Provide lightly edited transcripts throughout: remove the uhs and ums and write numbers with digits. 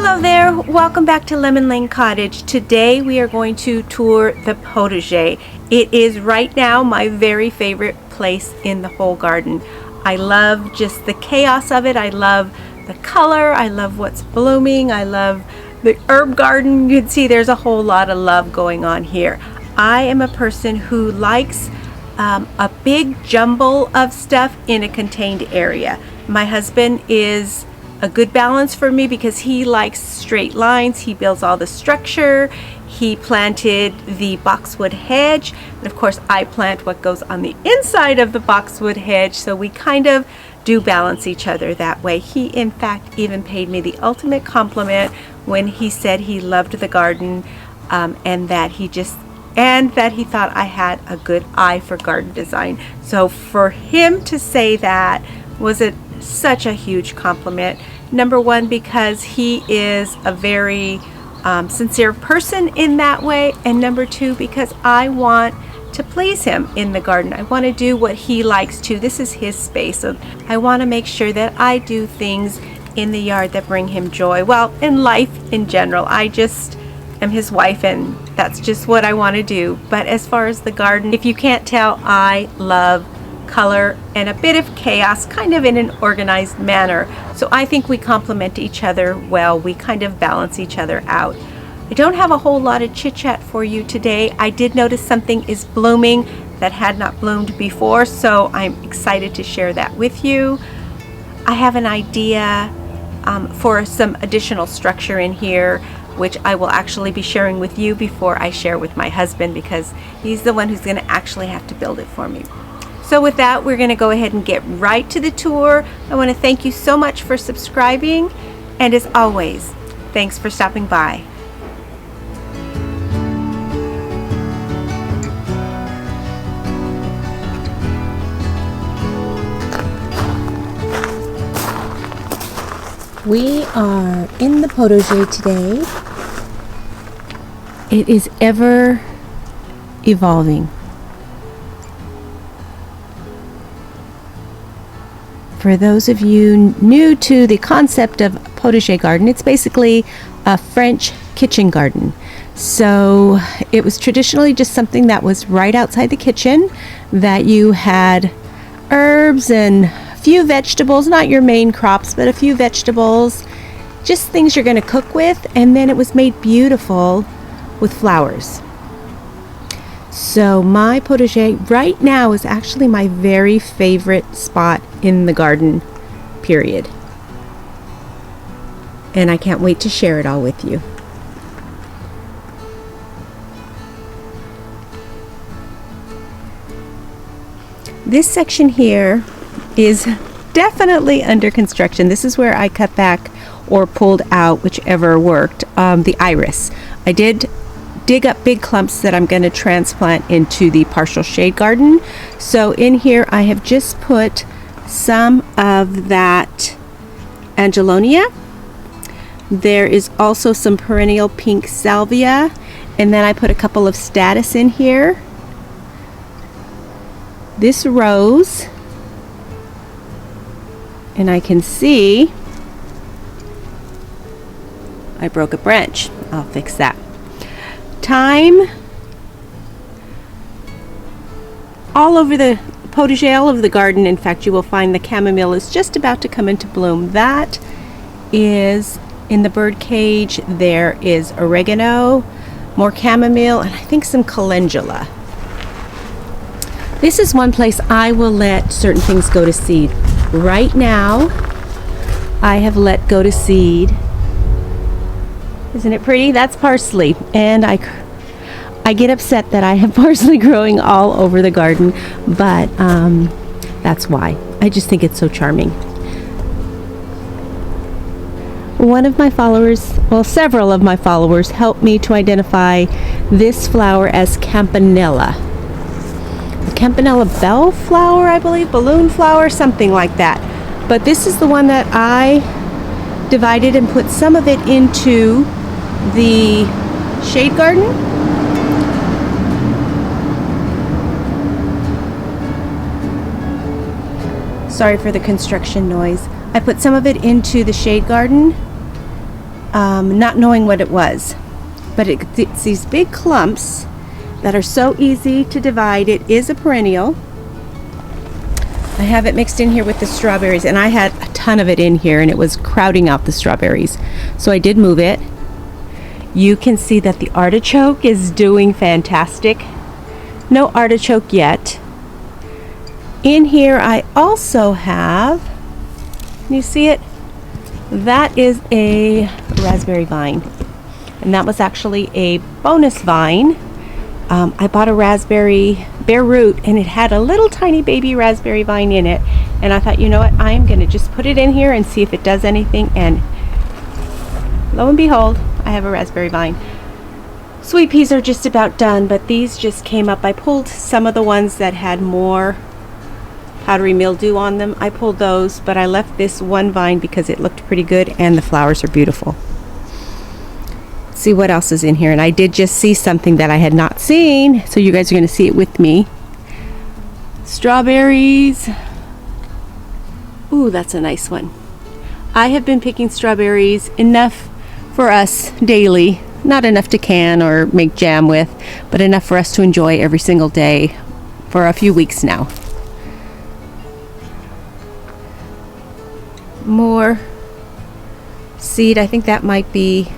Hello there, welcome back to Lemon Lane Cottage. Today we are going to tour the Potager. It is right now my very favorite place in the whole garden. I love just the chaos of it. I love the color. I love what's blooming. I love the herb garden. You can see there's a whole lot of love going on here. I am a person who likes a big jumble of stuff in a contained area. My husband is a good balance for me because he likes straight lines. He builds all the structure. He planted the boxwood hedge, and of course I plant what goes on the inside of the boxwood hedge, so we kind of do balance each other that way. He in fact even paid me the ultimate compliment when he said he loved the garden and that he thought I had a good eye for garden design. So for him to say that was such a huge compliment. Number one, because he is a very sincere person in that way, and number two, because I want to please him in the garden. I want to do what he likes to. This is his space, so I want to make sure that I do things in the yard that bring him joy. Well, in life in general, I just am his wife and that's just what I want to do. But as far as the garden, if you can't tell, I love color and a bit of chaos, kind of in an organized manner. So I think we complement each other well. We kind of balance each other out. I don't have a whole lot of chit chat for you today. I did notice something is blooming that had not bloomed before, so I'm excited to share that with you. I have an idea for some additional structure in here, which I will actually be sharing with you before I share with my husband, because he's the one who's going to actually have to build it for me. So with that, we're going to go ahead and get right to the tour. I want to thank you so much for subscribing, and as always, thanks for stopping by. We are in the Potager today. It is ever evolving. For those of you new to the concept of Potager garden, it's basically a French kitchen garden. So it was traditionally just something that was right outside the kitchen, that you had herbs and a few vegetables, not your main crops, but a few vegetables, just things you're going to cook with, and then it was made beautiful with flowers. So my Potager right now is actually my very favorite spot in the garden, period. And I can't wait to share it all with you. This section here is definitely under construction. This is where I cut back or pulled out, whichever worked, the iris. I did dig up big clumps that I'm going to transplant into the partial shade garden. So in here I have just put some of that Angelonia. There is also some perennial pink salvia, and then I put a couple of status in here. This rose, and I can see I broke a branch. I'll fix that. Thyme all over the Potager, all over the garden. In fact, you will find the chamomile is just about to come into bloom. That is in the bird cage. There is oregano, more chamomile, and I think some calendula. This is one place I will let certain things go to seed. Right now, I have let go to seed. Isn't it pretty? That's parsley, and I get upset that I have parsley growing all over the garden, but that's why. I just think it's so charming. One of my followers, well, several of my followers helped me to identify this flower as campanella. Campanella bellflower, I believe, balloon flower, something like that. But this is the one that I divided and put some of it into the shade garden. Sorry for the construction noise. I put some of it into the shade garden not knowing what it was. But it's these big clumps that are so easy to divide. It is a perennial. I have it mixed in here with the strawberries, and I had a ton of it in here and it was crowding out the strawberries. So I did move it. You can see that the artichoke is doing fantastic. No artichoke yet. In here I also have, can you see it? That is a raspberry vine. And that was actually a bonus vine. I bought a raspberry bare root and it had a little tiny baby raspberry vine in it. And I thought, you know what, I'm going to just put it in here and see if it does anything. And lo and behold, I have a raspberry vine. Sweet peas are just about done, but these just came up. I pulled some of the ones that had more powdery mildew on them. I pulled those, but I left this one vine because it looked pretty good and the flowers are beautiful. See what else is in here, and I did just see something that I had not seen, so you guys are going to see it with me. Strawberries. Ooh, that's a nice one. I have been picking strawberries enough for us daily, not enough to can or make jam with, but enough for us to enjoy every single day for a few weeks now. More seed. I think that might be,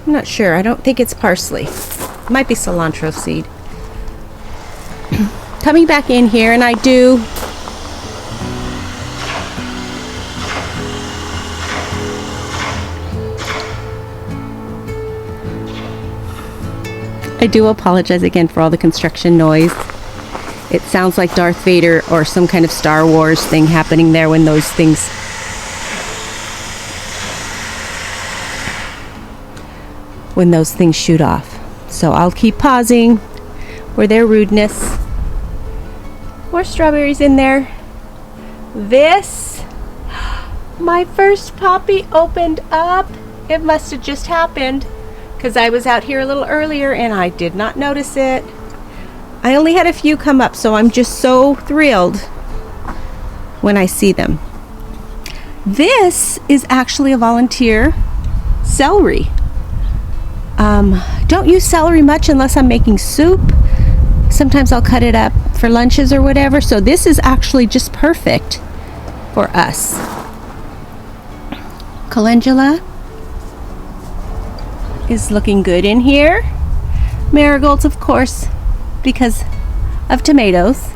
I'm not sure. I don't think it's parsley. It might be cilantro seed. Coming back in here, and I do apologize again for all the construction noise. It sounds like Darth Vader or some kind of Star Wars thing happening there when those things shoot off. So I'll keep pausing for their rudeness. More strawberries in there. This, my first poppy opened up. It must have just happened because I was out here a little earlier and I did not notice it. I only had a few come up, so I'm just so thrilled when I see them. This is actually a volunteer celery. Don't use celery much unless I'm making soup. Sometimes I'll cut it up for lunches or whatever, so this is actually just perfect for us. Calendula is looking good in here. Marigolds, of course, because of tomatoes.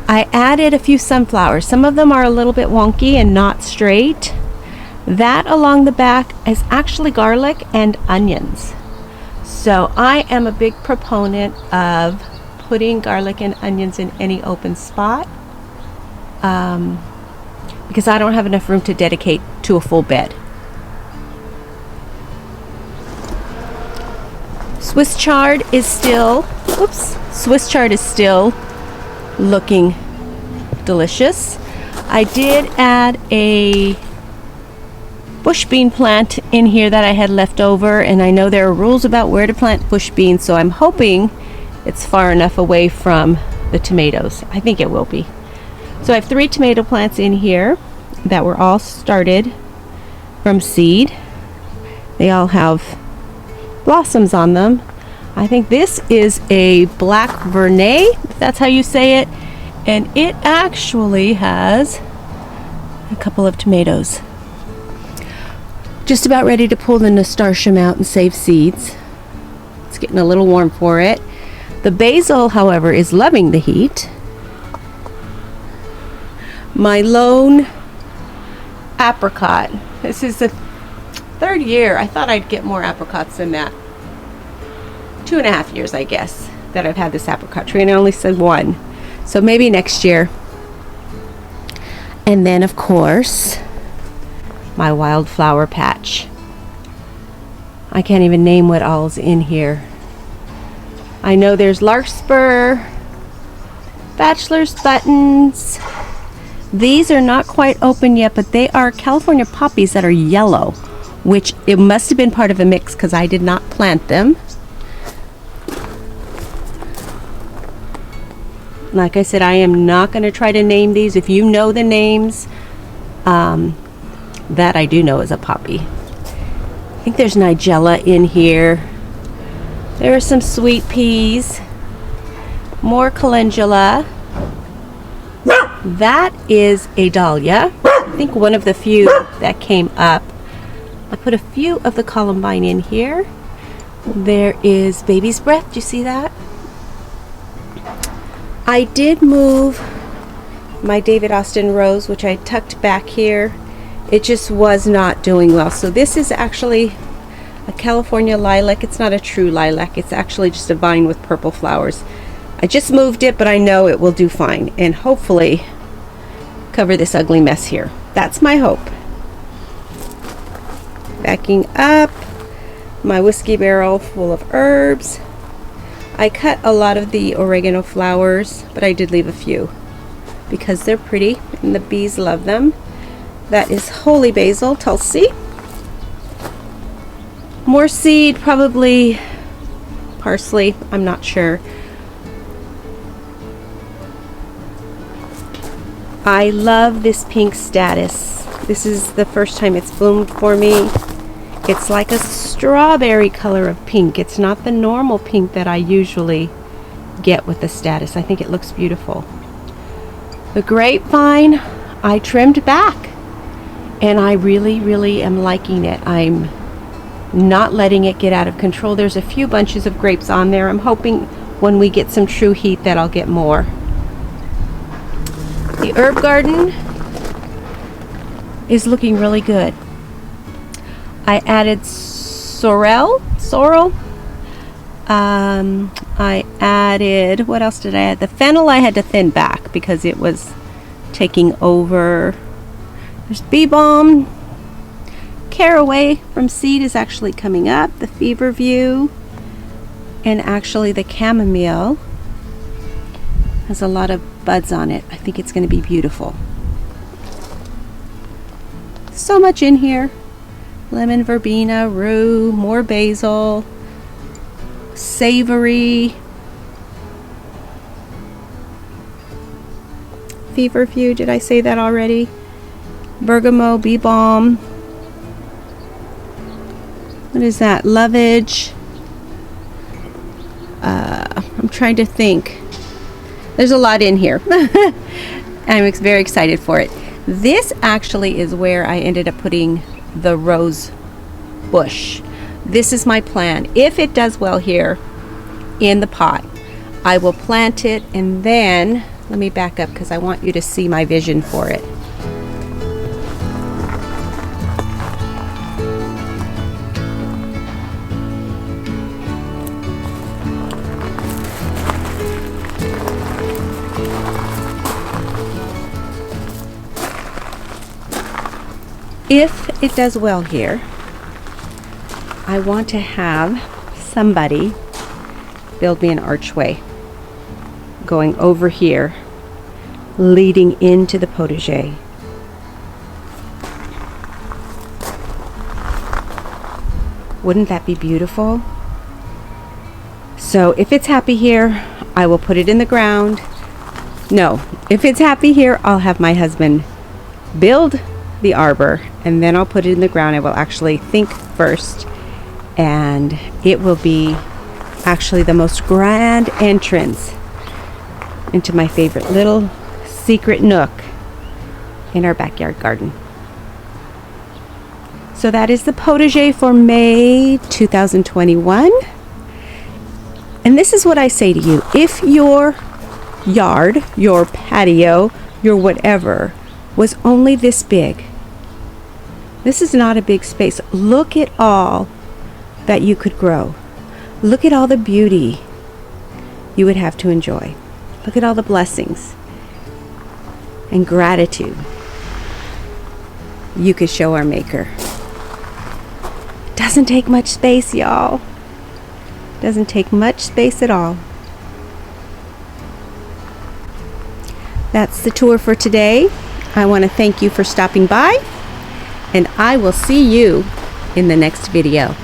I added a few sunflowers. Some of them are a little bit wonky and not straight. That along the back is actually garlic and onions. So I am a big proponent of putting garlic and onions in any open spot because I don't have enough room to dedicate to a full bed. Swiss chard is still looking delicious. I did add a bush bean plant in here that I had left over, and I know there are rules about where to plant bush beans, so I'm hoping it's far enough away from the tomatoes. I think it will be. So I have 3 tomato plants in here that were all started from seed. They all have blossoms on them. I think this is a black Vernay, if that's how you say it, and it actually has a couple of tomatoes. Just about ready to pull the nasturtium out and save seeds. It's getting a little warm for it. The basil, however, is loving the heat. My lone apricot. This is the 3rd year. I thought I'd get more apricots than that. 2.5 years, I guess, that I've had this apricot tree, and I only said 1. So maybe next year. And then, of course, my wildflower patch. I can't even name what all's in here. I know there's larkspur, bachelor's buttons. These are not quite open yet, but they are California poppies that are yellow, which it must have been part of a mix because I did not plant them. Like I said, I am not going to try to name these. If you know the names, That I do know is a poppy. I think there's nigella in here. There are some sweet peas. More calendula. That is a dahlia. I think one of the few that came up. I put a few of the columbine in here. There is baby's breath. Do you see that? I did move my David Austin rose, which I tucked back here. It just was not doing well. So this is actually a California lilac. It's not a true lilac. It's actually just a vine with purple flowers. I just moved it, but I know it will do fine and hopefully cover this ugly mess here. That's my hope. Backing up, my whiskey barrel full of herbs. I cut a lot of the oregano flowers, but I did leave a few because they're pretty and the bees love them. That is holy basil, Tulsi. More seed, probably parsley, I'm not sure. I love this pink statice. This is the first time it's bloomed for me. It's like a strawberry color of pink. It's not the normal pink that I usually get with the statice. I think it looks beautiful. The grapevine, I trimmed back and I really am liking it. I'm not letting it get out of control. There's a few bunches of grapes on there. I'm hoping when we get some true heat that I'll get more. The herb garden is looking really good. I added sorrel. I added, what else did I add? The fennel I had to thin back because it was taking over. There's bee balm. Caraway from seed is actually coming up. The feverview and actually the chamomile has a lot of buds on it. I think it's going to be beautiful. So much in here. Lemon verbena, rue, more basil, savory, feverview, did I say that already? Bergamot, bee balm. What is that? Lovage. I'm trying to think. There's a lot in here. I'm very excited for it. This actually is where I ended up putting the rose bush. This is my plan. If it does well here in the pot, I will plant it, and then let me back up because I want you to see my vision for it. If it does well here, I want to have somebody build me an archway going over here, leading into the potager. Wouldn't that be beautiful? So if it's happy here, I will put it in the ground. No, if it's happy here, I'll have my husband build the arbor and then I'll put it in the ground. I will actually think first, and it will be actually the most grand entrance into my favorite little secret nook in our backyard garden. So that is the potager for May 2021. And this is what I say to you. If your yard, your patio, your whatever was only this big, this is not a big space. Look at all that you could grow. Look at all the beauty you would have to enjoy. Look at all the blessings and gratitude you could show our Maker. Doesn't take much space, y'all. Doesn't take much space at all. That's the tour for today. I want to thank you for stopping by, and I will see you in the next video.